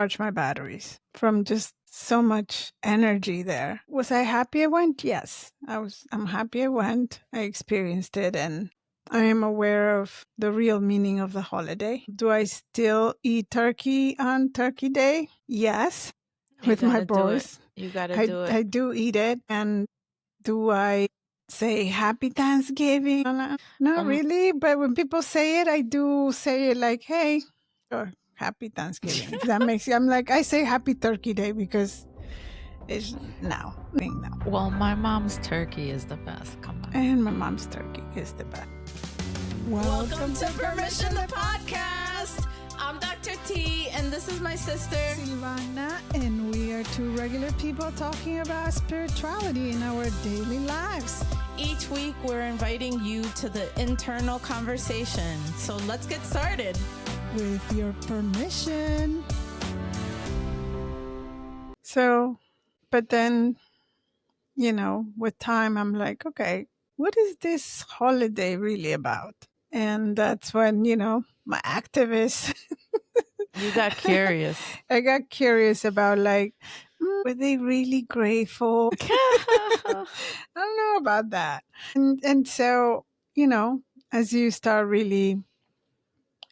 charge my batteries from just so much energy there. Was I happy I went? Yes. I'm happy I went. I experienced it, and I am aware of the real meaning of the holiday. Do I still eat turkey on Turkey Day? Yes. You With my gotta do it. boys. You gotta do it. I do eat it. And do I say Happy Thanksgiving? Not really, but when people say it, I do say it like, hey, or Happy Thanksgiving. If that makes you, I'm like, I say Happy Turkey Day because it's now. Well, my mom's turkey is the best. Come on. And my mom's turkey is the best. Welcome to Permission the Podcast. I'm Dr. T, and this is my sister, Silvana, and we are two regular people talking about spirituality in our daily lives. Each week, we're inviting you to the internal conversation. So let's get started. With your permission. So, but then, with time, I'm like, okay, what is this holiday really about? And that's when, my activist. You got curious. I got curious about were they really grateful? I don't know about that. And so, as you start really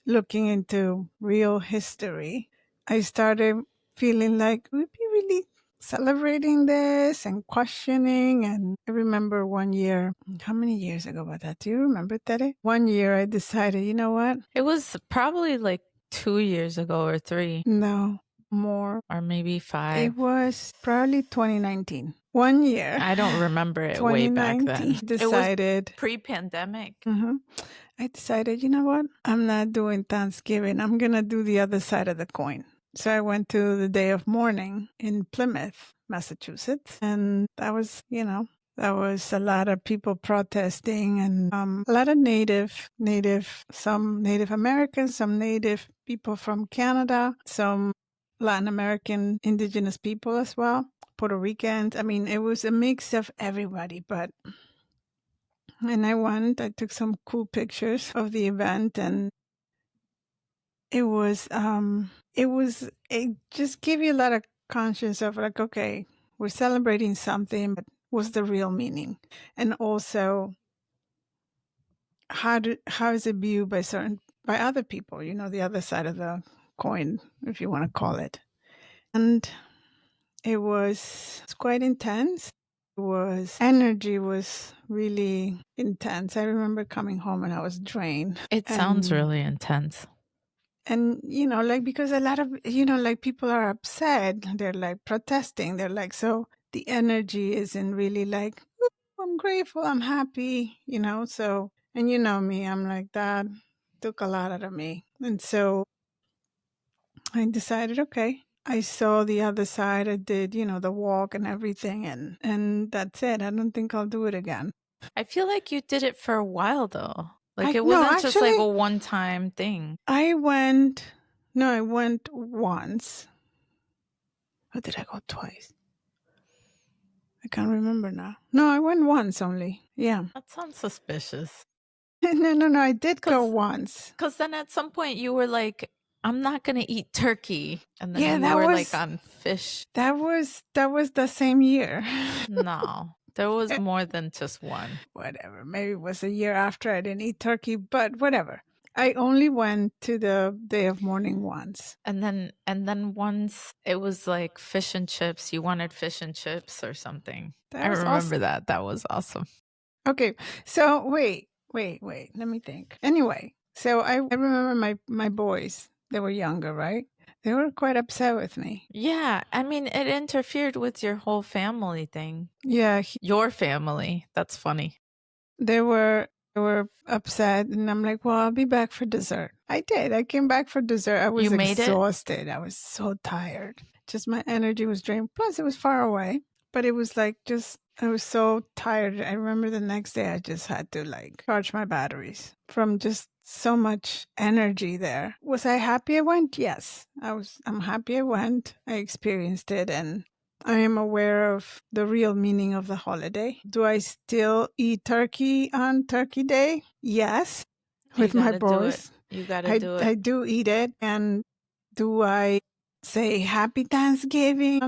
looking into real history, I started feeling like we'd be really celebrating this and questioning. And I remember one year, how many years ago was that? Do you remember, Tere? One year I decided, you know what? It was probably like 2 years ago or 3. No, more. Or maybe 5. It was probably 2019. 1 year. I don't remember it way back then. Decided. It was pre-pandemic. I decided, you know what? I'm not doing Thanksgiving. I'm going to do the other side of the coin. So I went to the Day of Mourning in Plymouth, Massachusetts. And that was, that was a lot of people protesting and a lot of some Native Americans, some Native people from Canada, some Latin American indigenous people as well, Puerto Ricans. I mean, it was a mix of everybody, and I took some cool pictures of the event, and it just gave you a lot of conscience of like, okay, we're celebrating something, but what's the real meaning? And also, how is it viewed by other people, the other side of the coin, if you want to call it. And it's quite intense. Energy was really intense. I remember coming home and I was drained. It sounds really intense. And, because a lot of, people are upset. They're like protesting. They're like, so the energy isn't really like, I'm grateful, I'm happy, so, and me, I'm like, that took a lot out of me. And so I decided, okay, I saw the other side. I did, the walk and everything. And that's it. I don't think I'll do it again. I feel like you did it for a while, though. It wasn't just like a one-time thing. I went once. Or did I go twice? I can't remember now. No, I went once only. Yeah. That sounds suspicious. No, I did go once. Because then at some point you were like, I'm not going to eat turkey. And then you were like on fish. That was the same year. No, there was more than just one. Whatever. Maybe it was a year after I didn't eat turkey, but whatever. I only went to the Day of Mourning once. And then once it was like fish and chips. You wanted fish and chips or something. I remember awesome. That. That was awesome. Okay. So wait. Let me think. Anyway, so I remember my boys. They were younger, right? They were quite upset with me. Yeah. I mean, it interfered with your whole family thing. Yeah. Your family. That's funny. They were upset, and I'm like, well, I'll be back for dessert. I did. I came back for dessert. I was exhausted. I was so tired. Just my energy was drained. Plus, it was far away. But it was like I was so tired. I remember the next day I just had to charge my batteries from just so much energy there. Was I happy I went? Yes. I'm happy I went. I experienced it, and I am aware of the real meaning of the holiday. Do I still eat turkey on Turkey Day? Yes. With my boys. You gotta do it. I do eat it. And do I say Happy Thanksgiving.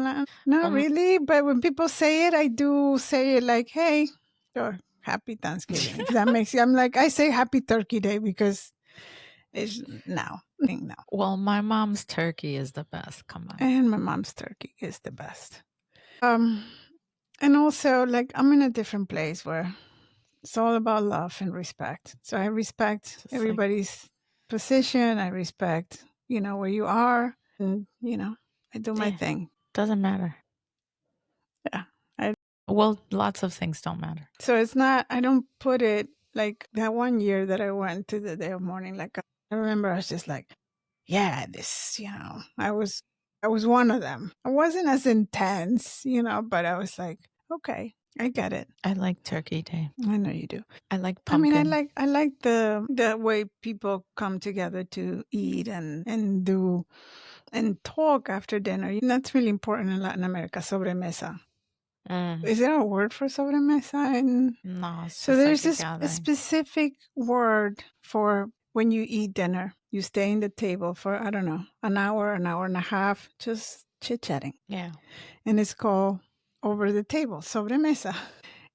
Not really, but when people say it, I do say it like, hey, sure, Happy Thanksgiving. If that makes you, I'm like, I say Happy Turkey Day because it's now. Well, my mom's turkey is the best. Come on. And my mom's turkey is the best. And also, like, I'm in a different place where it's all about love and respect. So I respect everybody's position. I respect, where you are. And, I do my thing. Doesn't matter. Yeah. Well, lots of things don't matter. So it's not, I don't put it like that one year that I went to the day of mourning. Like, I remember I was just like, yeah, this, I was one of them. I wasn't as intense, but I was like, okay, I get it. I like Turkey Day. I know you do. I like pumpkin. I mean, I like the way people come together to eat and do and talk after dinner. That's really important in Latin America. Sobremesa. Is there a word for sobremesa? No. So there's a specific word for when you eat dinner. You stay in the table for, I don't know, an hour and a half, just chit-chatting. Yeah. And it's called over the table, sobremesa.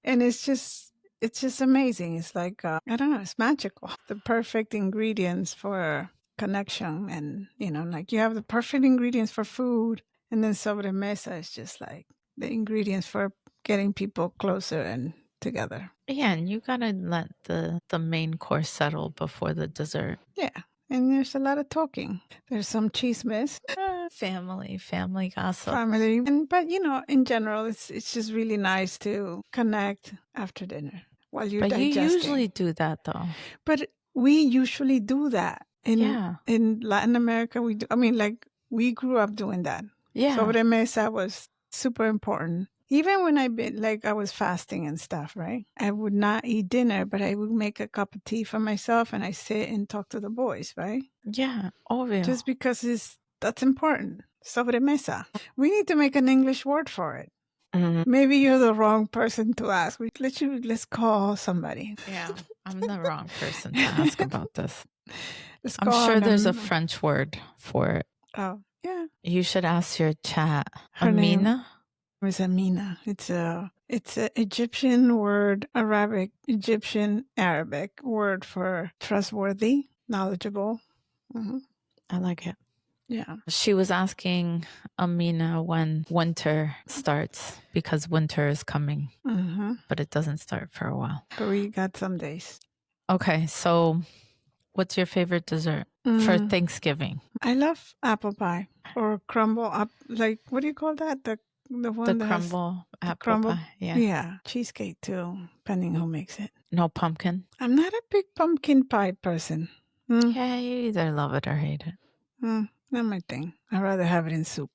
And it's just amazing. It's like, I don't know, it's magical. The perfect ingredients for connection. And, like you have the perfect ingredients for food. And then sobremesa is just like the ingredients for getting people closer and together. Yeah, and you gotta let the main course settle before the dessert. Yeah, and there's a lot of talking. There's some chismes. Family gossip. But in general, it's just really nice to connect after dinner while you're digesting. But you usually do that, though. But we usually do that in Latin America. We do. I mean, like we grew up doing that. Yeah. Sobremesa was super important. Even when I was fasting and stuff, right? I would not eat dinner, but I would make a cup of tea for myself and I sit and talk to the boys, right? Yeah, obvious. Just because that's important. Sobremesa. We need to make an English word for it. Mm-hmm. Maybe you're the wrong person to ask. Let's call somebody. Yeah, I'm the wrong person to ask about this. I'm sure there's a French word for it. Oh, yeah. You should ask your chat. Amina? It's Amina. It's a Egyptian word, Egyptian Arabic word for trustworthy, knowledgeable. Mm-hmm. I like it. Yeah. She was asking Amina when winter starts because winter is coming, but it doesn't start for a while. But we got some days. Okay, so what's your favorite dessert for Thanksgiving? I love apple pie or crumble up. Like, what do you call that? The one that crumble apple pie. Yeah. Cheesecake too, depending who makes it. No pumpkin? I'm not a big pumpkin pie person. Yeah, you either love it or hate it. Not my thing. I'd rather have it in soup.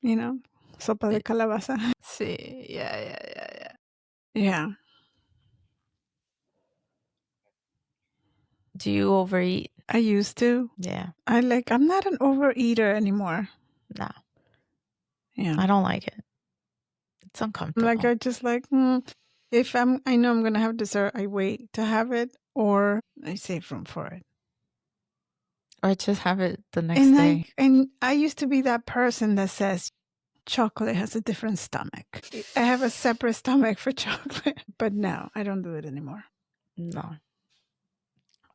Sopa de calabaza. Sí, yeah. Yeah. Do you overeat? I used to. Yeah. I'm not an overeater anymore. No. Yeah. I don't like it. It's uncomfortable. I just if I know I'm going to have dessert, I wait to have it or I save room for it. Or just have it the next day. And I used to be that person that says chocolate has a different stomach. I have a separate stomach for chocolate. But no, I don't do it anymore. No.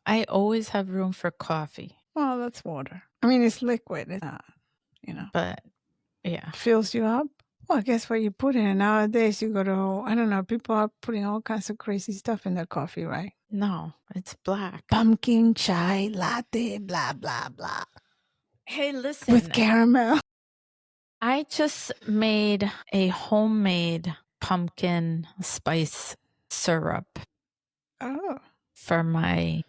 I always have room for coffee. Well, that's water. I mean, it's liquid. It's not, But, yeah. Fills you up. Well, guess what you put in it? Nowadays, you go to, I don't know, people are putting all kinds of crazy stuff in their coffee, right? No, it's black. Pumpkin chai latte, blah, blah, blah. Hey, listen. With caramel. I just made a homemade pumpkin spice syrup. Oh. For my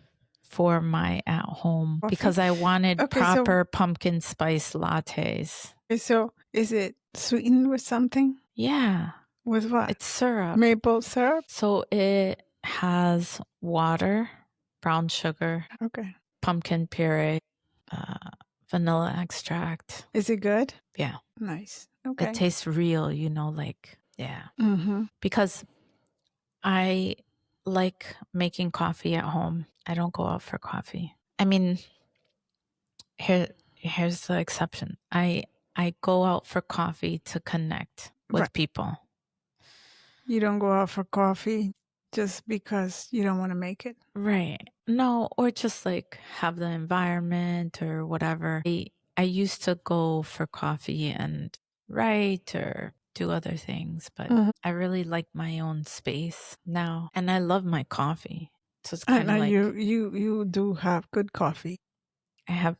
at home coffee? Because I wanted proper pumpkin spice lattes. So is it sweetened with something? Yeah. With what? It's syrup. Maple syrup? So it has water, brown sugar, pumpkin puree, vanilla extract. Is it good? Yeah. Nice. Okay. It tastes real, yeah. Mm-hmm. Because I like making coffee at home. I don't go out for coffee. I mean, here's the exception. I I go out for coffee to connect with people. You don't go out for coffee just because you don't want to make it. Right. No, or just like have the environment or whatever. I used to go for coffee and write or do other things, but I really like my own space now. And I love my coffee. So it's kind of like you do have good coffee. I have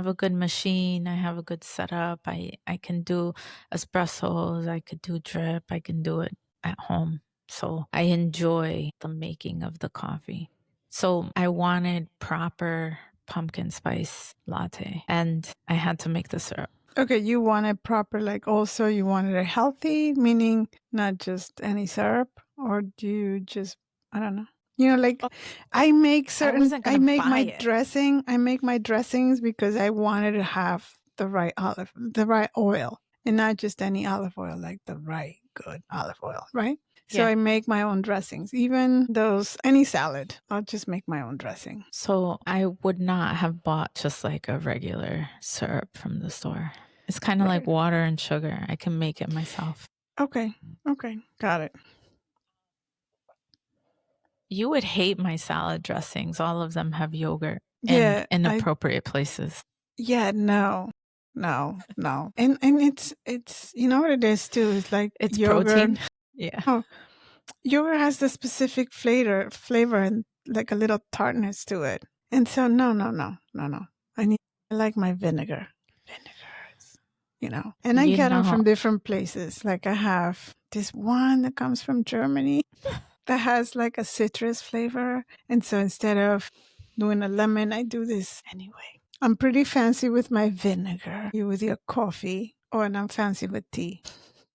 a good machine. I have a good setup. I can do espressos. I could do drip. I can do it at home. So I enjoy the making of the coffee. So I wanted proper pumpkin spice latte and I had to make the syrup. Okay, you wanted proper, like also you wanted a healthy, meaning not just any syrup, or do you just, I don't know. You know, like I make my dressing. I make my dressings because I wanted to have the right oil, and not just any olive oil, like the right good olive oil, right? So I make my own dressings, even any salad. I'll just make my own dressing. So I would not have bought just like a regular syrup from the store. It's kind of like water and sugar. I can make it myself. Okay, got it. You would hate my salad dressings. All of them have yogurt in inappropriate places. Yeah, no. And it's you know what it is too? It's like it's yogurt. Protein. Yeah. Oh, yogurt has the specific flavor and like a little tartness to it. And so no. I like my vinegar. You know. And I get them from different places. Like I have this one that comes from Germany that has like a citrus flavor. And so instead of doing a lemon, I do this anyway. I'm pretty fancy with my vinegar. You with your coffee. Oh, and I'm fancy with tea.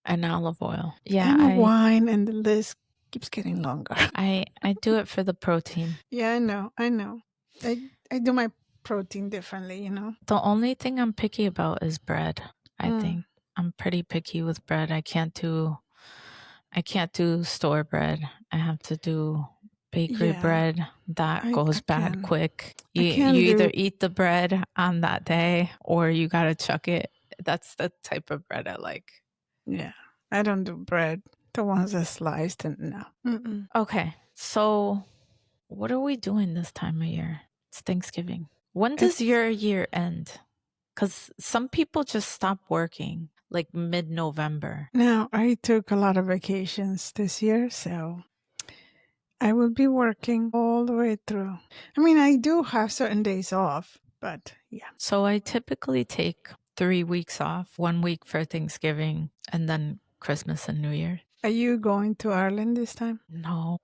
And olive oil. Yeah. And wine, and the list keeps getting longer. I do it for the protein. Yeah, I know. I do my protein differently, you know. The only thing I'm picky about is bread. I think I'm pretty picky with bread. I can't do store bread. I have to do bakery bread. That goes bad quick. You either eat the bread on that day or you got to chuck it. That's the type of bread I like. Yeah. I don't do bread. The ones that sliced and no. Mm-mm. Okay. So what are we doing this time of year? It's Thanksgiving. When does your year end? Because some people just stop working like mid-November. Now, I took a lot of vacations this year, so I will be working all the way through. I mean, I do have certain days off, but yeah. So I typically take 3 weeks off, 1 week for Thanksgiving, and then Christmas and New Year. Are you going to Ireland this time? No.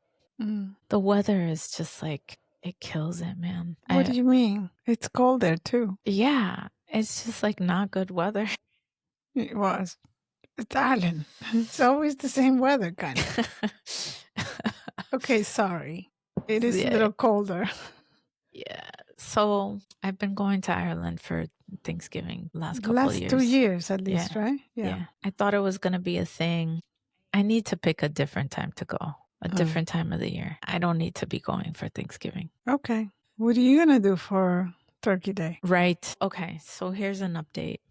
The weather is just like, it kills it, man. What do you mean? It's cold there too. Yeah. It's just like not good weather. It was. It's Ireland. It's always the same weather, kind of. Okay, sorry. It is a little colder. Yeah. So I've been going to Ireland for Thanksgiving last couple of years. 2 years at least, right? Yeah. I thought it was going to be a thing. I need to pick a different time to go, a different time of the year. I don't need to be going for Thanksgiving. Okay. What are you going to do for Turkey Day? Right. Okay. So here's an update.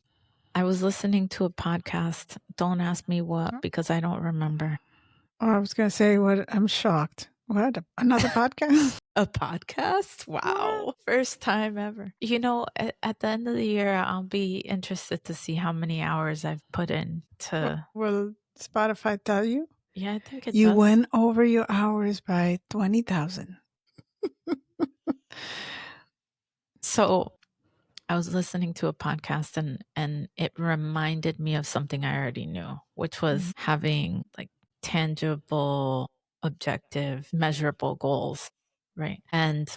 I was listening to a podcast. Don't ask me what, because I don't remember. Oh, I was going to say, what? I'm shocked. What? Another podcast? A podcast? Wow. What? First time ever. You know, at the end of the year, I'll be interested to see how many hours I've put in to... Will Spotify tell you? Yeah, I think it You does. went over your hours by 20,000. So I was listening to a podcast and it reminded me of something I already knew, which was having like tangible, objective, measurable goals, right? And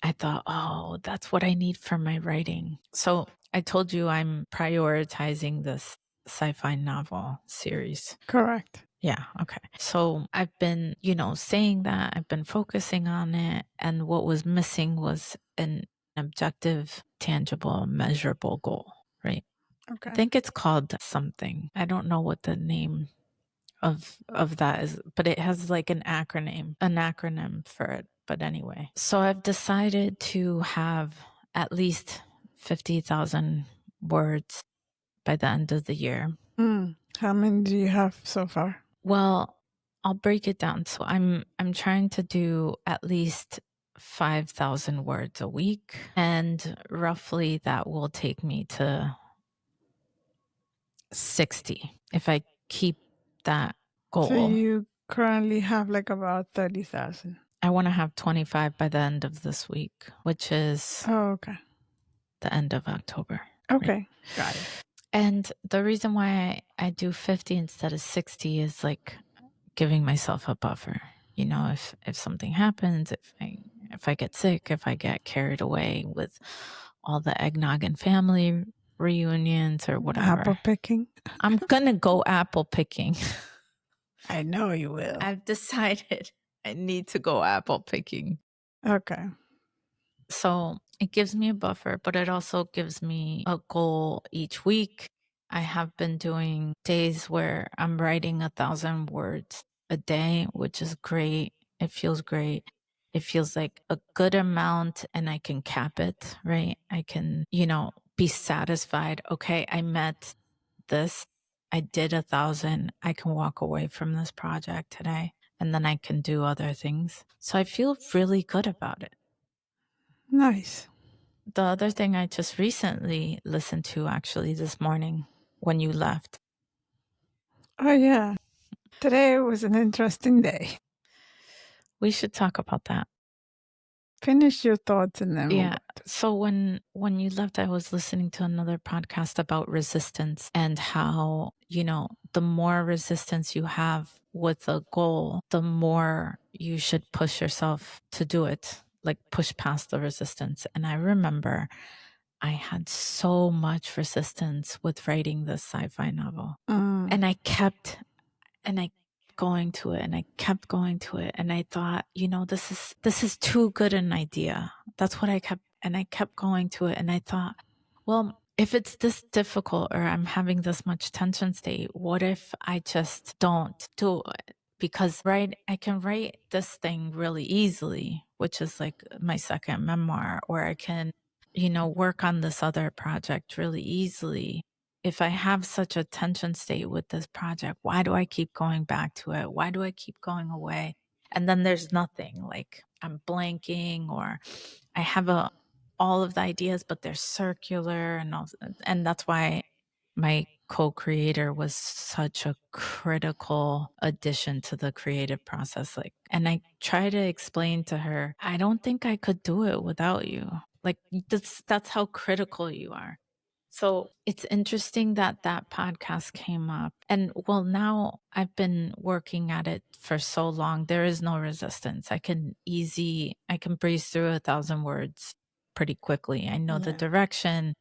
I thought, oh, that's what I need for my writing. So I told you I'm prioritizing this sci-fi novel series. Correct. Yeah. Okay. So I've been, saying that I've been focusing on it. And what was missing was an objective, tangible, measurable goal, right? Okay. I think it's called something. I don't know what the name of that is, but it has like an acronym for it. But anyway, so I've decided to have at least 50,000 words by the end of the year. How many do you have so far? Well, I'll break it down. So I'm trying to do at least 5,000 words a week, and roughly that will take me to 60 if I keep that goal. So you currently have like about 30,000. I want to have 25 by the end of this week, which is okay. the end of October. Okay, right? got it. And the reason why I do 50 instead of 60 is like giving myself a buffer. You know, if something happens, if I get sick, if I get carried away with all the eggnog and family reunions or whatever. Apple picking? I'm gonna go apple picking. I know you will. I've decided I need to go apple picking. Okay. So it gives me a buffer, but it also gives me a goal each week. I have been doing days where I'm writing 1,000 words a day, which is great. It feels great. It feels like a good amount, and I can cap it, right? I can, be satisfied. Okay, I met this. I did 1,000. I can walk away from this project today, and then I can do other things. So I feel really good about it. Nice. The other thing I just recently listened to, actually, this morning when you left. Oh, yeah. Today was an interesting day. We should talk about that. Finish your thoughts and then Yeah. So when you left, I was listening to another podcast about resistance and how, the more resistance you have with a goal, the more you should push yourself to do it, like push past the resistance. And I remember I had so much resistance with writing this sci-fi novel. And I kept going to it, and I kept going to it, and I thought, this is too good an idea. That's what I kept going to it, and I thought, well, if it's this difficult or I'm having this much tension state, what if I just don't do it? Because I can write this thing really easily, which is like my second memoir, or I can, work on this other project really easily. If I have such a tension state with this project, why do I keep going back to it? Why do I keep going away? And then there's nothing, like I'm blanking, or I have all of the ideas, but they're circular, and that's why my co-creator was such a critical addition to the creative process. And I try to explain to her, I don't think I could do it without you. Like that's how critical you are. So it's interesting that podcast came up. And well, now I've been working at it for so long, there is no resistance. I can breeze through 1,000 words pretty quickly. I know the direction.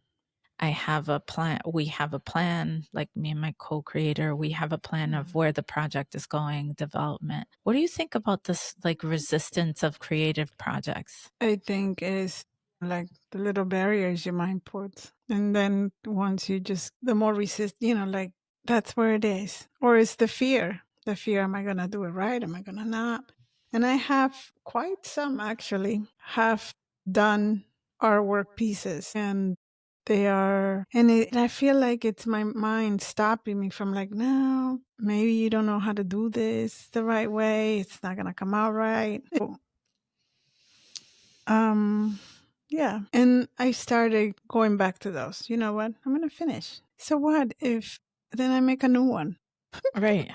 I have a plan. We have a plan, like me and my co-creator, we have a plan of where the project is going, development. What do you think about this, like, resistance of creative projects? I think it's like the little barriers your mind puts. And then once you the more resist, like that's where it is. Or it's the fear. Am I going to do it right? Am I going to not? And I have quite some actually have done artwork pieces, and I feel like it's my mind stopping me from like, no, maybe you don't know how to do this the right way. It's not going to come out right. Yeah. And I started going back to those. You know what? I'm going to finish. So what if then I make a new one? Right.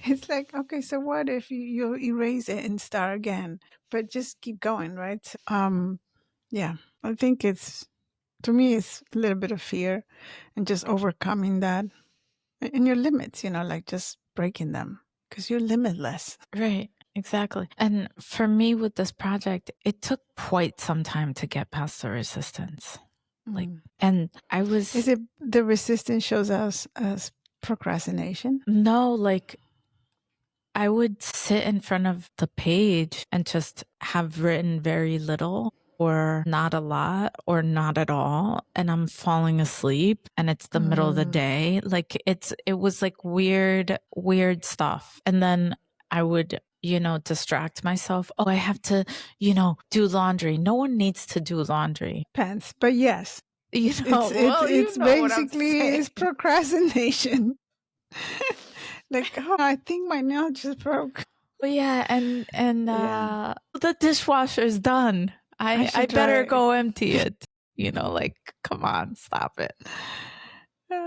It's like, okay, so what if you erase it and start again, but just keep going, right? Yeah, I think to me, it's a little bit of fear and just overcoming that and your limits, like just breaking them because you're limitless. Right. Exactly. And for me with this project, it took quite some time to get past the resistance. And I was... Is it the resistance shows us as procrastination? No, like I would sit in front of the page and just have written very little or not a lot or not at all. And I'm falling asleep and it's the middle of the day. Like it was like weird stuff. And then I would, distract myself. Oh, I have to, do laundry. No one needs to do laundry. Pants, but yes. It's basically it's procrastination. Like, oh, I think my nail just broke. But yeah, and the dishwasher's done. I better go empty it. Like, come on, stop it.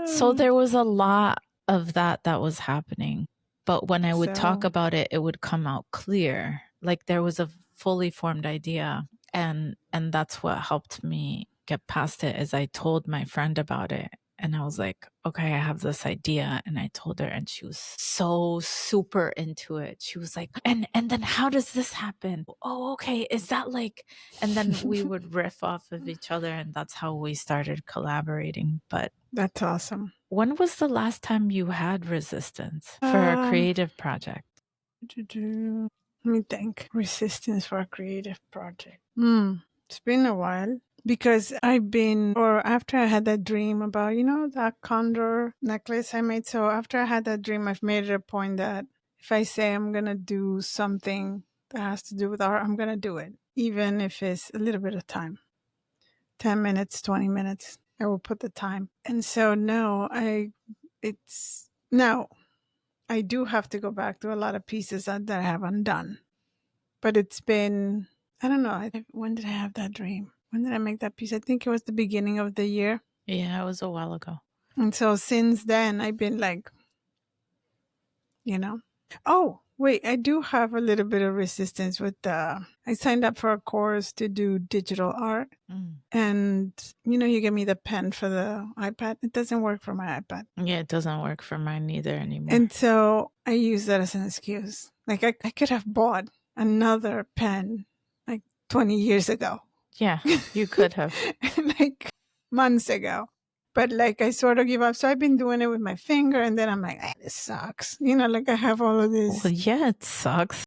So there was a lot of that was happening. But when I would talk about it, it would come out clear. Like there was a fully formed idea. And that's what helped me get past it, is I told my friend about it. And I was like, okay, I have this idea. And I told her, and she was so super into it. She was like, and then how does this happen? Oh, okay. Is that like, and then we would riff off of each other. And that's how we started collaborating. But that's awesome. When was the last time you had resistance for a creative project? Let me think. Resistance for a creative project. It's been a while. Because after I had that dream about, that condor necklace I made. So after I had that dream, I've made it a point that if I say I'm going to do something that has to do with art, I'm going to do it. Even if it's a little bit of time. 10 minutes, 20 minutes, I will put the time. And so I do have to go back to a lot of pieces that I haven't done. But it's been, I don't know, when did I have that dream? When did I make that piece? I think it was the beginning of the year. Yeah, it was a while ago. And so since then, I've been like, Oh, wait, I do have a little bit of resistance with I signed up for a course to do digital art. And, you give me the pen for the iPad. It doesn't work for my iPad. Yeah, it doesn't work for mine either anymore. And so I use that as an excuse. Like I could have bought another pen like 20 years ago. Yeah, you could have. Like months ago. But like I sort of give up. So I've been doing it with my finger and then I'm like, this sucks. Like I have all of this. Well, yeah, it sucks.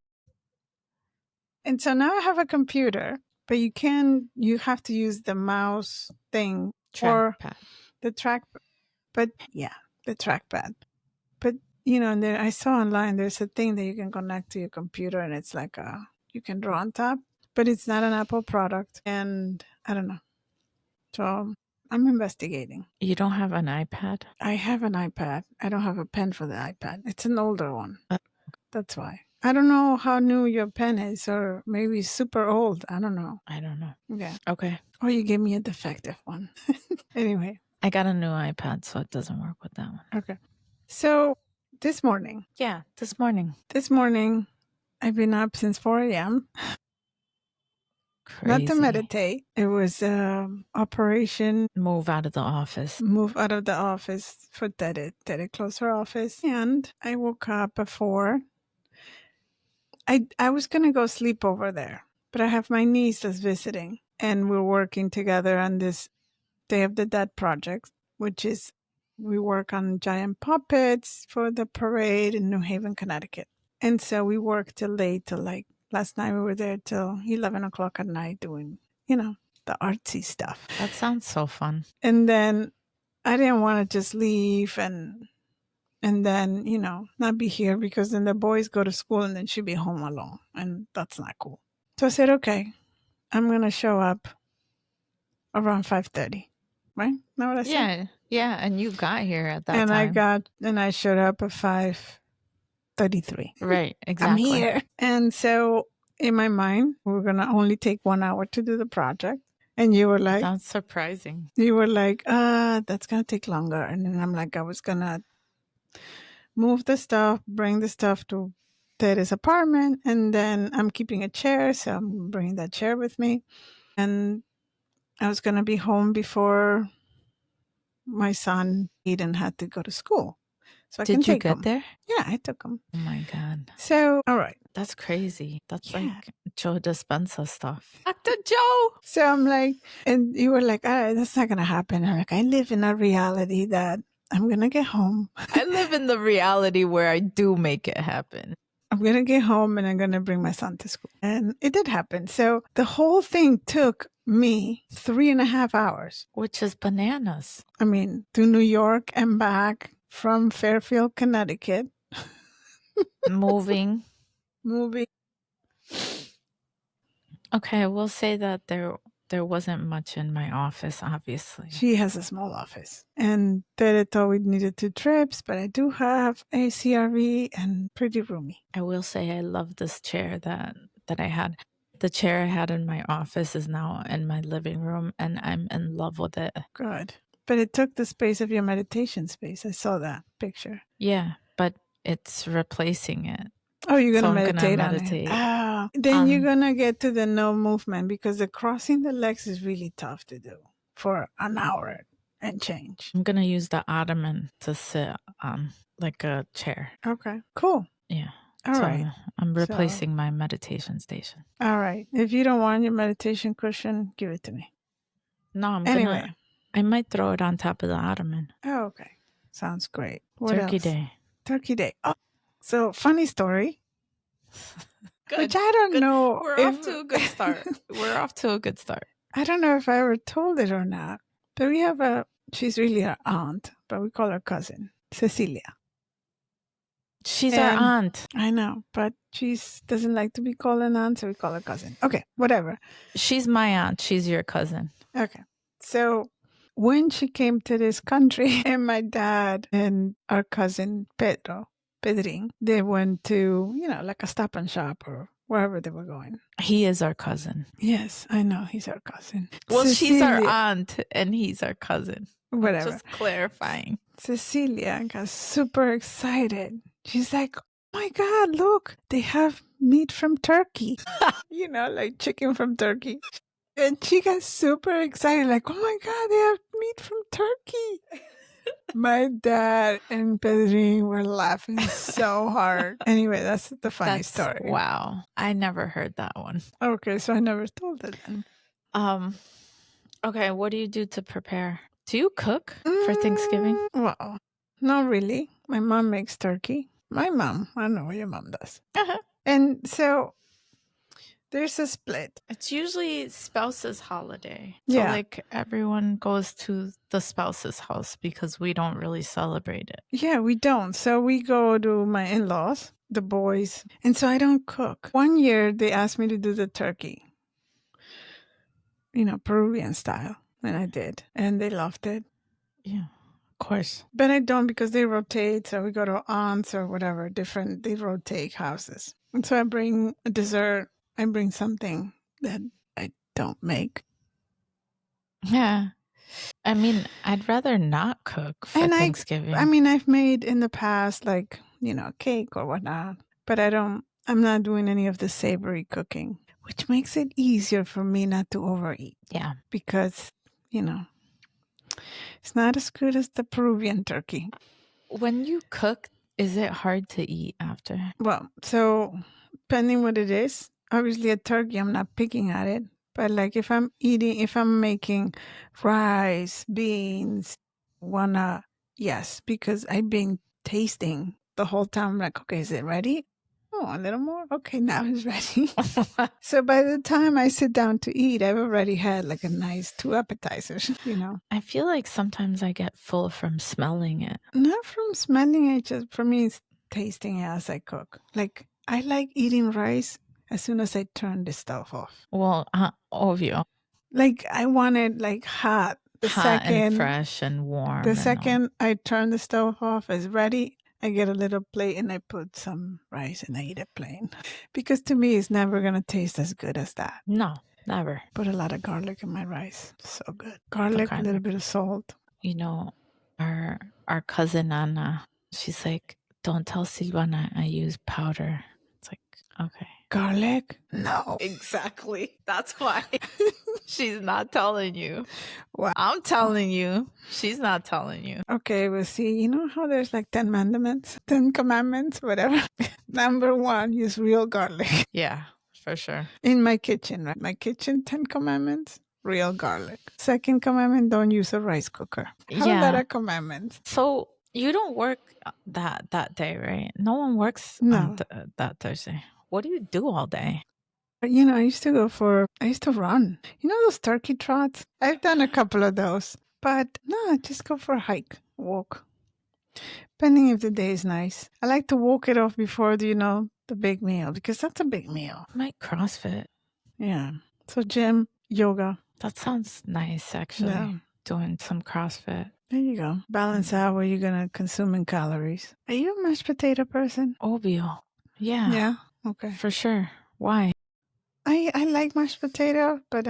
And so now I have a computer, but you have to use the mouse thing or the trackpad. But yeah, the trackpad. But, and then I saw online, there's a thing that you can connect to your computer and it's like you can draw on top, but it's not an Apple product. And I don't know. So I'm investigating. You don't have an iPad? I have an iPad. I don't have a pen for the iPad. It's an older one. That's why. I don't know how new your pen is, or maybe super old. I don't know. Yeah. Okay. Or you gave me a defective one. Anyway. I got a new iPad, so it doesn't work with that one. Okay. So this morning. Yeah, this morning. This morning, I've been up since 4 a.m. Crazy. Not to meditate. It was operation. Move out of the office For Tere. Tere closed her office. And I woke up at 4. I was going to go sleep over there. But I have my niece that's visiting. And we're working together on this Day of the Dead project, which is we work on giant puppets for the parade in New Haven, Connecticut. And so we work till late, till like last night we were there till 11 o'clock at night doing, the artsy stuff. That sounds so fun. And then I didn't want to just leave and then, not be here because then the boys go to school and then she'll be home alone. And that's not cool. So I said, okay, I'm going to show up around 5:30. Right? Know what I said? Yeah. And you got here at that time. And I showed up at 5:33. Right, exactly. I'm here. And so in my mind, we're going to only take 1 hour to do the project. And you were like... That's surprising. You were like, that's going to take longer. And then I'm like, I was going to move the stuff, bring the stuff to Tere's apartment. And then I'm keeping a chair. So I'm bringing that chair with me. And I was going to be home before my son Eden had to go to school. So I can take him. Did you get there? Yeah, I took him. Oh my God. So, all right. That's crazy. That's like Joe Dispenza stuff. Dr. Joe! So I'm like, and you were like, all right, that's not going to happen. I'm like, I live in a reality that I'm going to get home. I live in the reality where I do make it happen. I'm going to get home and I'm going to bring my son to school. And it did happen. So the whole thing took me 3.5 hours. Which is bananas. I mean, to New York and back from Fairfield, Connecticut. Moving. Okay, I will say that there there wasn't much in my office, obviously. She has a small office. And Tere thought we needed 2 trips, but I do have a CRV and pretty roomy. I will say I love this chair that I had. The chair I had in my office is now in my living room, and I'm in love with it. Good. But it took the space of your meditation space. I saw that picture. Yeah, but it's replacing it. Oh, you're going to So I'm meditate gonna on it. meditate. Ah, then you're going to get to the no movement because the crossing the legs is really tough to do for an hour and change. I'm going to use the ottoman to sit on, like a chair. Okay, cool. Yeah. All right. I'm replacing my meditation station. All right. If you don't want your meditation cushion, give it to me. No, Anyway. I might throw it on top of the ottoman. Oh, okay. Sounds great. What Turkey else? Day. Turkey Day. Oh, so funny story. Good. Which I don't know. We're off to a good start. We're off to a good start. I don't know if I ever told it or not, but we have she's really our aunt, but we call her cousin, Cecilia. She's our aunt. I know, but she doesn't like to be called an aunt, so we call her cousin. Okay, whatever. She's my aunt. She's your cousin. Okay. So when she came to this country, and my dad and our cousin Pedrin, they went to, like a Stop and Shop or wherever they were going. He is our cousin. Yes, I know. He's our cousin. Well, she's our aunt and he's our cousin. Whatever. Just clarifying. Cecilia got super excited. She's like, oh my God, look, they have meat from Turkey. Like chicken from Turkey. And she got super excited, like, oh my God, they have meat from Turkey. My dad and Pedrin were laughing so hard. Anyway, that's the funny story. Wow. I never heard that one. Okay, so I never told it then. Okay, what do you do to prepare? Do you cook for Thanksgiving? Well, not really. My mom makes turkey. My mom. I don't know what your mom does. Uh-huh. And so there's a split. It's usually spouse's holiday. So like everyone goes to the spouse's house because we don't really celebrate it. Yeah, we don't. So we go to my in-laws, the boys. And so I don't cook. One year they asked me to do the turkey, Peruvian style. And I did. And they loved it. Yeah, of course. But I don't because they rotate. So we go to aunts or whatever, they rotate houses. And so I bring a dessert. I bring something that I don't make. Yeah. I mean, I'd rather not cook for Thanksgiving. I've made in the past, like, cake or whatnot. But I'm not doing any of the savory cooking, which makes it easier for me not to overeat. Yeah. Because, it's not as good as the Peruvian turkey. When you cook, is it hard to eat after? Well, so depending what it is, obviously a turkey, I'm not picking at it. But like if I'm making rice, beans, yes, because I've been tasting the whole time. I'm like, okay, is it ready? Oh, a little more? Okay, now it's ready. So by the time I sit down to eat, I've already had like a nice 2 appetizers, I feel like sometimes I get full from smelling it. Not from smelling it, just for me, it's tasting it as I cook. Like, I like eating rice as soon as I turn the stove off. Well, obvio. Like, I want it like hot. And fresh and warm. The second I turn the stove off, it's ready. I get a little plate and I put some rice and I eat it plain. Because to me, it's never going to taste as good as that. No, never. Put a lot of garlic in my rice. So good. Garlic, a little bit of salt. Our cousin Anna, she's like, don't tell Silvana I use powder. It's like, okay. Garlic? No. Exactly. That's why she's not telling you. Wow. I'm telling you. She's not telling you. Okay, we'll see. You know how there's like 10 commandments, whatever. Number 1, use real garlic. Yeah, for sure. In my kitchen, right? My kitchen, 10 commandments, real garlic. Second commandment, don't use a rice cooker. How about a commandment? So you don't work that day, right? No one works on that Thursday. What do you do all day? I used to run. Those turkey trots? I've done a couple of those. But no, just go for a hike, walk. Depending if the day is nice. I like to walk it off before, the big meal, because that's a big meal. I might CrossFit. Yeah. So gym, yoga, That sounds nice, actually. Yeah. Doing some CrossFit. There you go. Balance out what you're going to consume in calories. Are you a mashed potato person? Obvio. Yeah. Yeah. Okay. For sure. Why? I like mashed potato, but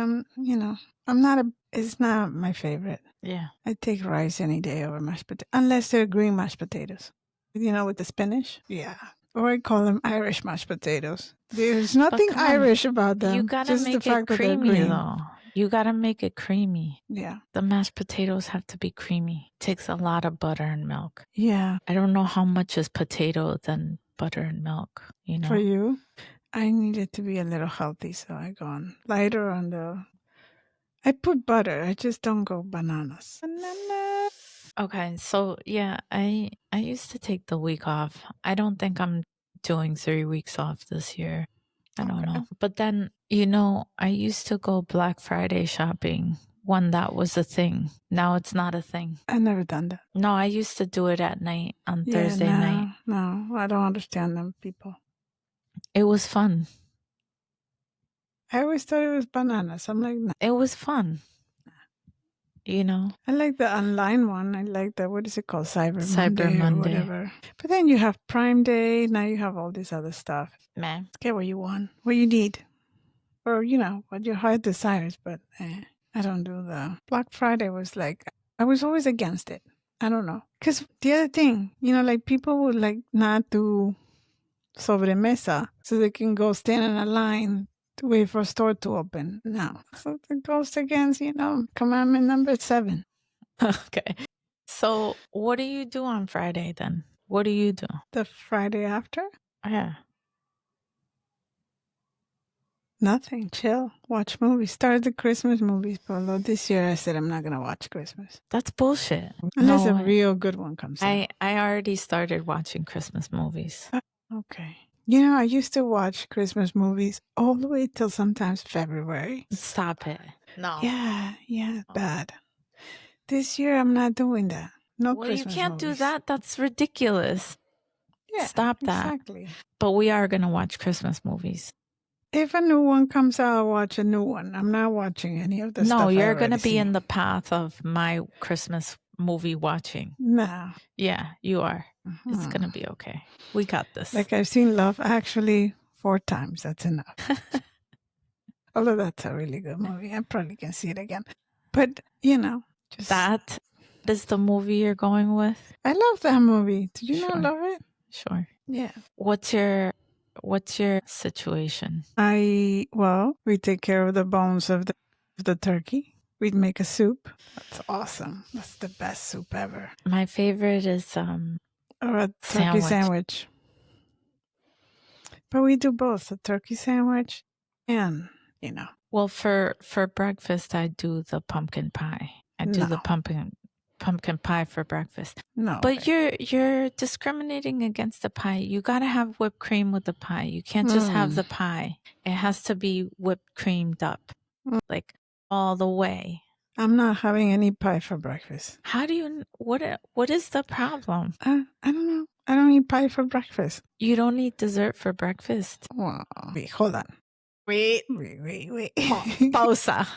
it's not my favorite. Yeah. I take rice any day over mashed potato, unless they're green mashed potatoes. With the spinach. Yeah. Or I call them Irish mashed potatoes. There's nothing Irish about them. You gotta just make the fact it creamy, that they're green. though. You gotta make it creamy. Yeah. The mashed potatoes have to be creamy. It takes a lot of butter and milk. Yeah. I don't know how much is potato than butter and milk, For you? I need it to be a little healthy, so I go on lighter on the... I put butter. I just don't go bananas. Okay, so yeah, I used to take the week off. I don't think I'm doing 3 weeks off this year. I don't know. But then, I used to go Black Friday shopping when that was a thing. Now it's not a thing. I've never done that. No, I used to do it at night on Thursday night. No, I don't understand them people. It was fun. I always thought it was bananas. I'm like, no. It was fun. I like the online one. I like the, what is it called? Cyber Monday. Or whatever. But then you have Prime Day. Now you have all this other stuff. Man. Get what you want, what you need. Or, what your heart desires. But I don't do the... Black Friday was like, I was always against it. I don't know. Because the other thing, like people would like not do sobremesa so they can go stand in a line to wait for a store to open. No. So it goes against, commandment number 7. Okay. So what do you do on Friday then? What do you do? The Friday after? Yeah. Nothing. Chill. Watch movies. Start the Christmas movies. Although this year I said I'm not going to watch Christmas. That's bullshit. Unless a real good one comes out. I already started watching Christmas movies. Okay. I used to watch Christmas movies all the way till sometimes February. Stop it. No. Yeah, bad. This year I'm not doing that. No Christmas you can't movies. do that. That's ridiculous. Yeah, stop that. Exactly. But we are going to watch Christmas movies. If a new one comes out, I'll watch a new one. I'm not watching any of the stuff. No, you're going to be in the path of my Christmas movie watching. No. Yeah, you are. It's going to be okay. We got this. Like I've seen Love Actually 4 times. That's enough. Although that's a really good movie. I probably can see it again. But, just... That is the movie you're going with? I love that movie. Did you not love it? Sure. Yeah. What's your situation? We take care of the bones of the turkey. We'd make a soup. That's awesome. That's the best soup ever. My favorite is or a turkey sandwich. But we do both, a turkey sandwich and, Well, for breakfast, I do the pumpkin pie. I do the pumpkin pie for breakfast. No. But you're discriminating against the pie. You got to have whipped cream with the pie. You can't just have the pie. It has to be whipped creamed up. Like all the way. I'm not having any pie for breakfast. How do you... What is the problem? I don't know. I don't eat pie for breakfast. You don't eat dessert for breakfast? Well, wait, hold on. Wait. Pausa.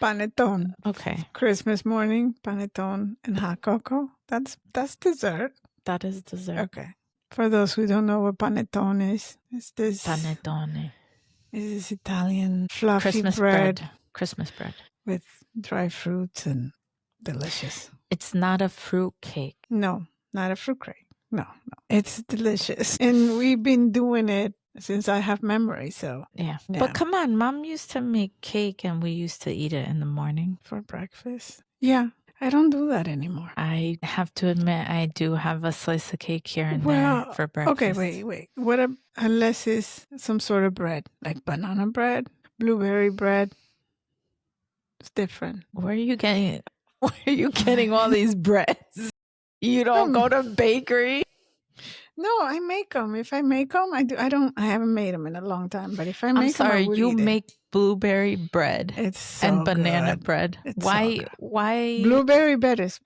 Panettone. Okay. Christmas morning, panettone and hot cocoa. That's dessert. That is dessert. Okay. For those who don't know what panettone is, it's this... Panettone. It's this Italian fluffy bread. Christmas bread. With dry fruits and delicious. It's not a fruit cake. No, not a fruit cake. No. It's delicious. And we've been doing it since I have memory, so. Yeah. But come on, Mom used to make cake and we used to eat it in the morning. For breakfast? Yeah. I don't do that anymore. I have to admit, I do have a slice of cake here and there for breakfast. Okay, wait. Unless it's some sort of bread, like banana bread, blueberry bread. It's different. Where are you getting all these breads? You don't go to bakery? No, I make them. If I make them, I do. I haven't made them in a long time, but if I make them, I would you eat make blueberry bread. It's so and banana good. bread. It's why? So good. Why? Blueberry bread is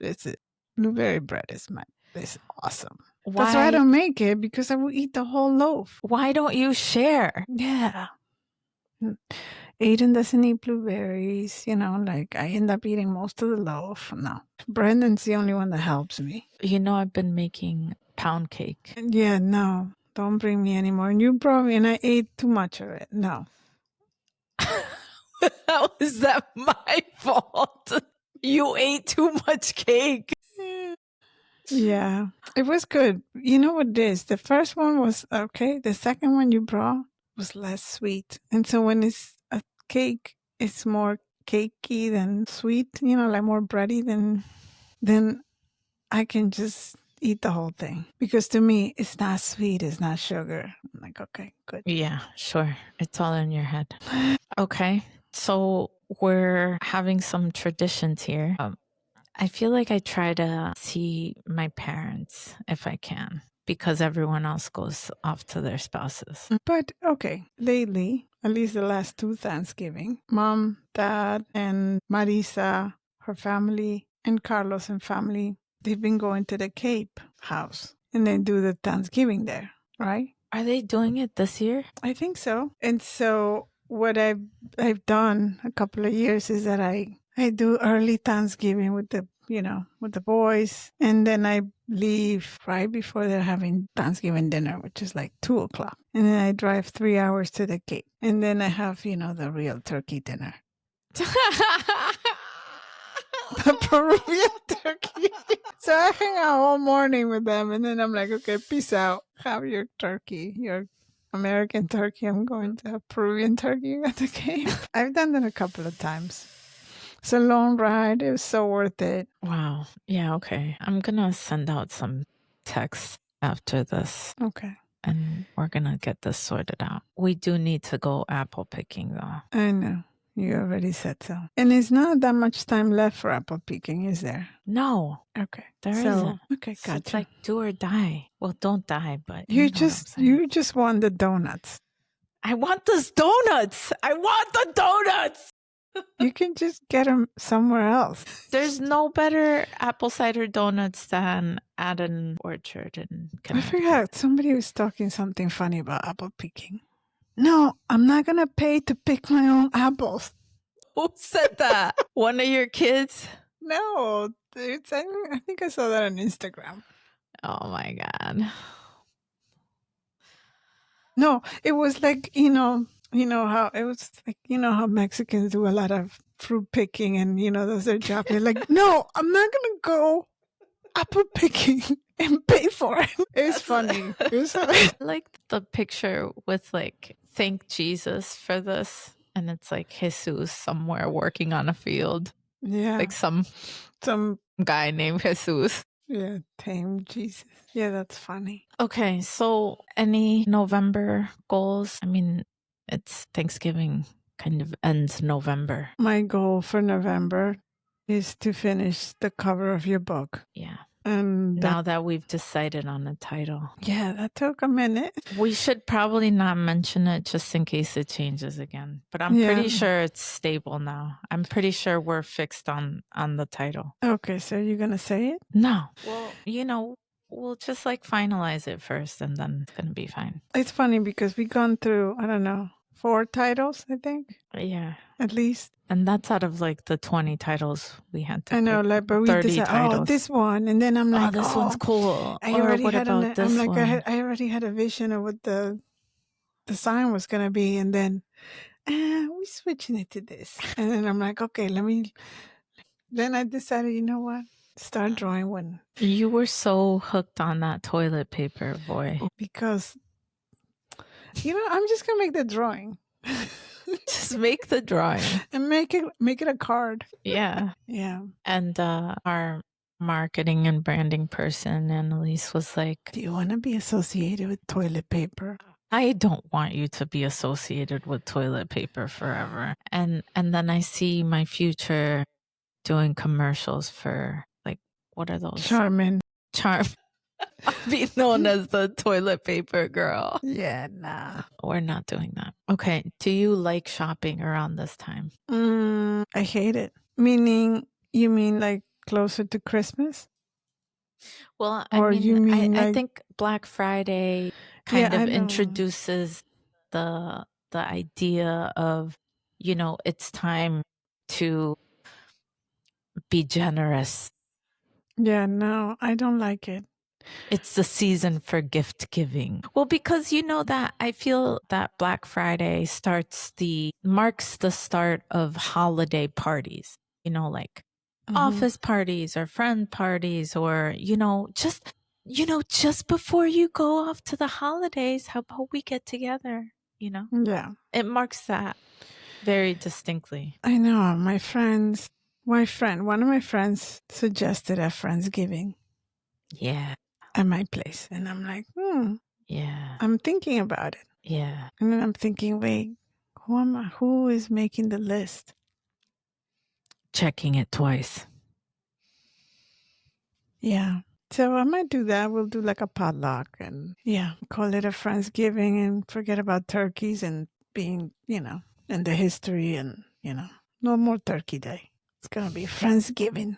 awesome. Why? That's why I don't make it, because I will eat the whole loaf. Why don't you share? Yeah. Aiden doesn't eat blueberries, like I end up eating most of the loaf. No. Brendan's the only one that helps me. I've been making pound cake. Yeah, no. Don't bring me anymore. And you brought me and I ate too much of it. No. How is that my fault? You ate too much cake. Yeah, it was good. You know what it is? The first one was okay. The second one you brought was less sweet. And so when it's a cake, it's more cakey than sweet, like more bready then I can just eat the whole thing. Because to me, it's not sweet, it's not sugar. I'm like, okay, good. Yeah, sure. It's all in your head. Okay. So we're having some traditions here. I feel like I try to see my parents if I can, because everyone else goes off to their spouses. But okay, lately, at least the last 2 Thanksgiving, Mom, Dad, and Marisa, her family, and Carlos and family, they've been going to the Cape house and they do the Thanksgiving there, right? Are they doing it this year? I think so. And so what I've done a couple of years is that I do early Thanksgiving with the with the boys, and then I leave right before they're having Thanksgiving dinner, which is like 2:00, and then I drive 3 hours to the Cape, and then I have the real turkey dinner, the Peruvian turkey. So I hang out all morning with them, and then I'm like, okay, peace out. Have your turkey, your American turkey. I'm going to have Peruvian turkey at the Cape. I've done that a couple of times. It's a long ride. It was so worth it. Wow. Yeah, okay. I'm going to send out some texts after this. Okay. And we're going to get this sorted out. We do need to go apple picking, though. I know. You already said so. And it's not that much time left for apple picking, is there? No. Okay. There isn't. Okay, So gotcha. it's like do or die. Well, don't die, but you just want the donuts. I want those donuts. I want the donuts. You can just get them somewhere else. There's no better apple cider donuts than at an orchard in Connecticut. I forgot. Somebody was talking something funny about apple picking. No, I'm not going to pay to pick my own apples. Who said that? One of your kids? No, I think I saw that on Instagram. Oh my God. No, it was like, how it was like, how Mexicans do a lot of fruit picking and, those are jobs. They're like, no, I'm not going to go apple picking and pay for it. It's funny. It was I like the picture with like, thank Jesus for this. And it's like Jesus somewhere working on a field. Yeah. Like some guy named Jesus. Yeah, tame Jesus. Yeah, that's funny. Okay, so any November goals? I mean, it's Thanksgiving kind of ends November. My goal for November is to finish the cover of your book. Yeah. And now that we've decided on the title. Yeah, that took a minute. We should probably not mention it just in case it changes again. But I'm pretty sure it's stable now. I'm pretty sure we're fixed on the title. Okay, so you're going to say it? No. Well, we'll just like finalize it first and then it's going to be fine. It's funny because we've gone through, I don't know, 4 titles, I think. Yeah. At least. And that's out of like the 20 titles we had to I know, like, but we decided, this one. And then I'm like, this one's cool. I already had a vision of what the sign was going to be. And then we're switching it to this. And then I'm like, okay, then I decided, you know what? Start drawing one. You were so hooked on that toilet paper, boy. Because, I'm just going to make the drawing. Just make the drawing and make it a card. Yeah. Yeah. And our marketing and branding person, Annalise, was like, do you want to be associated with toilet paper? I don't want you to be associated with toilet paper forever. And then I see my future doing commercials for like, what are those? Charm. I'll be known as the toilet paper girl. Yeah, nah. We're not doing that. Okay. Do you like shopping around this time? I hate it. Meaning, you mean like closer to Christmas? Well, I think Black Friday kind of introduces the idea of it's time to be generous. Yeah, no, I don't like it. It's the season for gift giving. Well, because that I feel that Black Friday marks the start of holiday parties, like office parties or friend parties, or, just before you go off to the holidays, how about we get together, Yeah. It marks that very distinctly. I know. One of my friends suggested a Friendsgiving. Yeah. At my place. And I'm like, Yeah. I'm thinking about it. Yeah. And then I'm thinking, wait, who is making the list? Checking it twice. Yeah. So I might do that. We'll do like a potluck and call it a Friendsgiving and forget about turkeys and being, in the history and, no more Turkey Day. It's going to be Friendsgiving.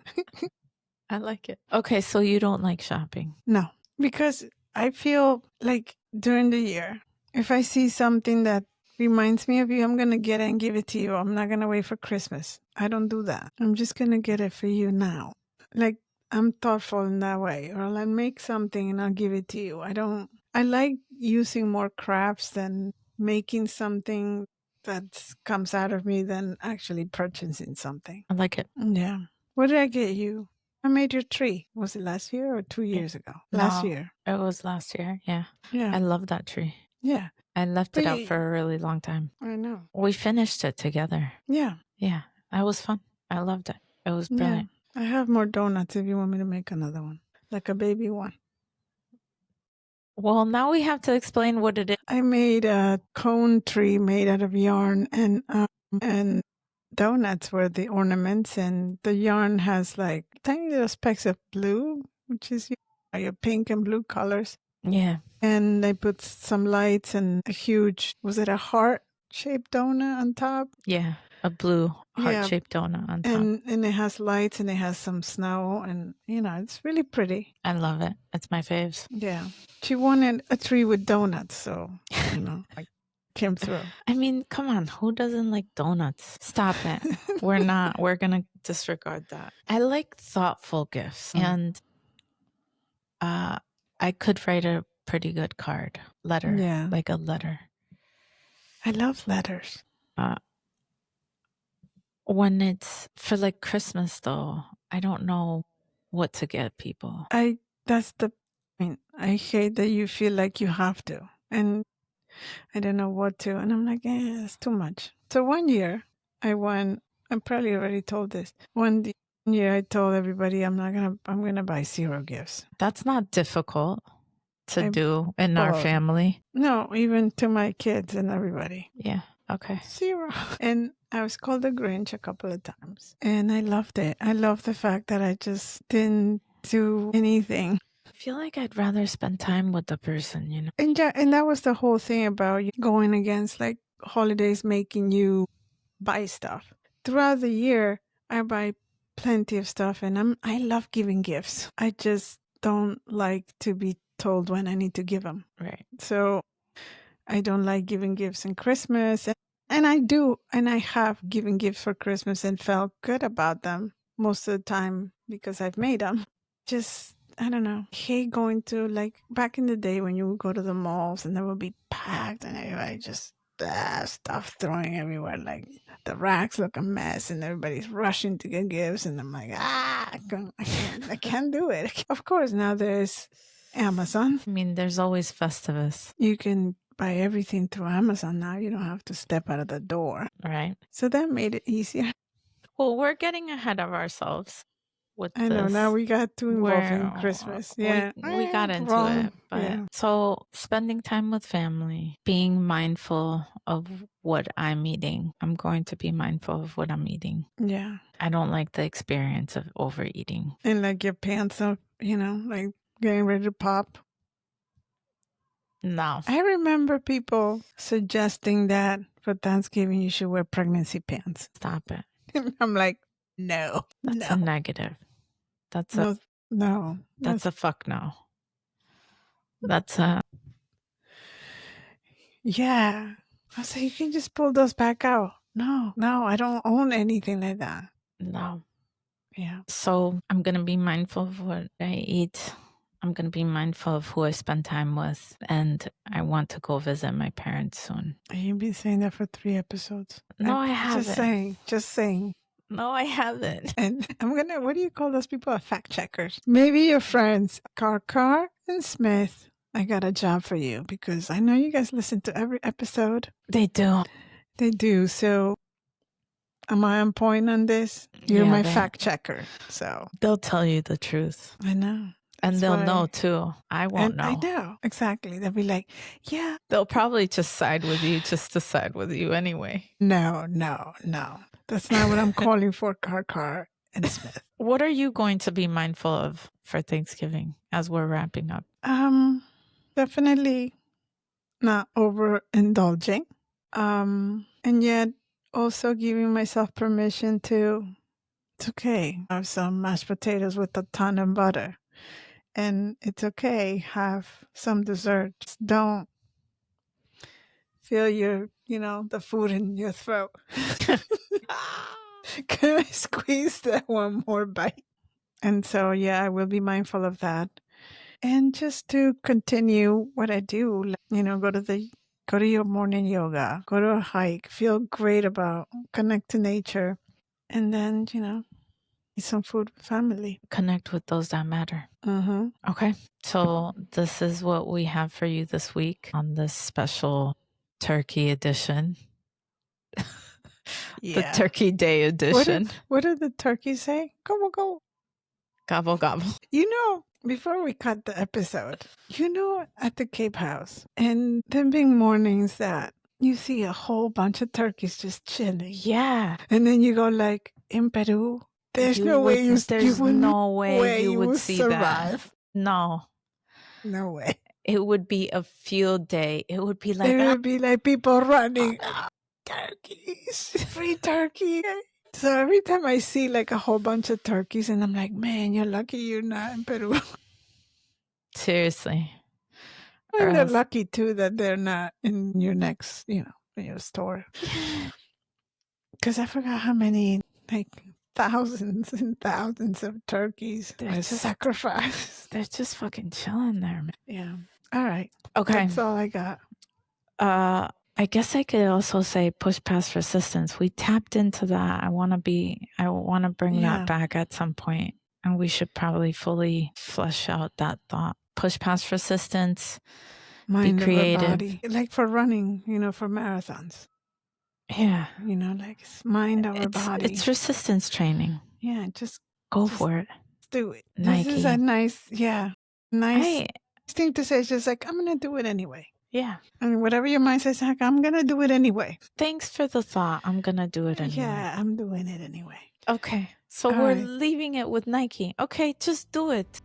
I like it. Okay, so you don't like shopping? No, because I feel like during the year, if I see something that reminds me of you, I'm going to get it and give it to you. I'm not going to wait for Christmas. I don't do that. I'm just going to get it for you now. Like, I'm thoughtful in that way. Or I'll make something and I'll give it to you. I like using more crafts than making something that comes out of me than actually purchasing something. I like it. Yeah. What did I get you? I made your tree. Was it last year or 2 years ago? Last year. It was last year. Yeah. Yeah. I love that tree. Yeah. I left it out for a really long time. I know. We finished it together. Yeah. Yeah. That was fun. I loved it. It was brilliant. Yeah. I have more donuts if you want me to make another one, like a baby one. Well, now we have to explain what it is. I made a cone tree made out of yarn and donuts were the ornaments, and the yarn has like tiny little specks of blue, which is your pink and blue colors. Yeah. And I put some lights and a huge, was it a heart-shaped donut on top? Yeah, a blue heart-shaped donut on top. And it has lights and it has some snow and, it's really pretty. I love it. It's my faves. Yeah. She wanted a tree with donuts, so, I came through. I mean, come on. Who doesn't like donuts? Stop it. We're going to disregard that. I like thoughtful gifts. And I could write a pretty good letter. Yeah. Like a letter. I love letters. When it's for like Christmas, though, I don't know what to get people. That's the point. I hate that you feel like you have to. And I don't know what to. And I'm like, it's too much. So one year I probably already told this. One year I told everybody I'm going to buy 0 gifts. That's not difficult to do in our family. No, even to my kids and everybody. Yeah. Okay. 0. And I was called the Grinch a couple of times. And I loved it. I love the fact that I just didn't do anything. I feel like I'd rather spend time with the person, And that was the whole thing about going against like holidays making you buy stuff. Throughout the year, I buy plenty of stuff and I love giving gifts. I just don't like to be told when I need to give them. Right. So I don't like giving gifts in Christmas. And I do. And I have given gifts for Christmas and felt good about them most of the time because I've made them. Just, I don't know. I hate going to, like, back in the day when you would go to the malls and they would be packed and everybody just stuff throwing everywhere. Like, the racks look a mess and everybody's rushing to get gifts. And I'm like, I can't do it. Of course, now there's Amazon. I mean, there's always Festivus. You can buy everything through Amazon now. You don't have to step out of the door. Right. So that made it easier. Well, we're getting ahead of ourselves with this. I know. Now we got too involved in Christmas. Yeah. We got into it. But So spending time with family, being mindful of what I'm eating. I'm going to be mindful of what I'm eating. Yeah. I don't like the experience of overeating. And like your pants up, like getting ready to pop. No. I remember people suggesting that for Thanksgiving you should wear pregnancy pants. Stop it. I'm like, no. That's a negative. That's a no. That's a fuck no. That's a Yeah. I was like, you can just pull those back out. No, I don't own anything like that. No. Yeah. So I'm going to be mindful of what I eat. I'm going to be mindful of who I spend time with. And I want to go visit my parents soon. You've been saying that for 3 episodes. No, I haven't. Just saying. No, I haven't. And I'm going to, what do you call those people? Fact checkers. Maybe your friends, Carr and Smith. I got a job for you because I know you guys listen to every episode. They do. They do. So am I on point on this? You're my fact checker. So they'll tell you the truth. I know. And they'll know too. I won't know. I know. Exactly. They'll be like, yeah. They'll probably just side with you just to side with you anyway. No. That's not what I'm calling for, Carr and Smith. What are you going to be mindful of for Thanksgiving as we're wrapping up? Definitely not overindulging. And yet also giving myself permission to, it's okay, have some mashed potatoes with a ton of butter. And it's okay, have some dessert. Just don't feel the food in your throat. Can I squeeze that one more bite? And so, I will be mindful of that. And just to continue what I do, go to your morning yoga, go to a hike, feel great about, connect to nature. And then, eat some food with family. Connect with those that matter. Mm-hmm. Okay. So this is what we have for you this week on this special turkey edition. The Turkey Day edition. What did the turkey say? Gobble, gobble. Gobble, gobble. Before we cut the episode, at the Cape House, and there being mornings that you see a whole bunch of turkeys just chilling. Yeah. And then you go like, in Peru, there's no way you would survive. That. No way. It would be a field day. It would be like people running. Turkeys, free turkey. So every time I see like a whole bunch of turkeys, and I'm like, man, you're lucky you're not in Peru. Seriously. And they're lucky too that they're not in your next, in your store. Because I forgot how many, like, thousands and thousands of turkeys were sacrificed. They're just fucking chilling there, man. Yeah. All right. Okay. That's all I got. I guess I could also say push past resistance. We tapped into that. I want to bring that back at some point, and we should probably fully flesh out that thought. Push past resistance. Mind be creative. Body. Like for running, for marathons. Yeah. Like it's mind over body. It's resistance training. Yeah, just go for it. Do it. Nike. This is a nice thing to say. It's just like, I'm going to do it anyway. Yeah. And whatever your mind says, heck, I'm going to do it anyway. Thanks for the thought. I'm going to do it anyway. Yeah, I'm doing it anyway. Okay. So we're leaving it with Nike. Okay, just do it.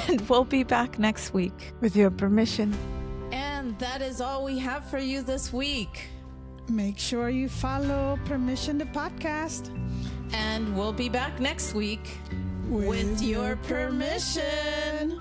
And we'll be back next week. With your permission. And that is all we have for you this week. Make sure you follow Permission the Podcast. And we'll be back next week with your permission.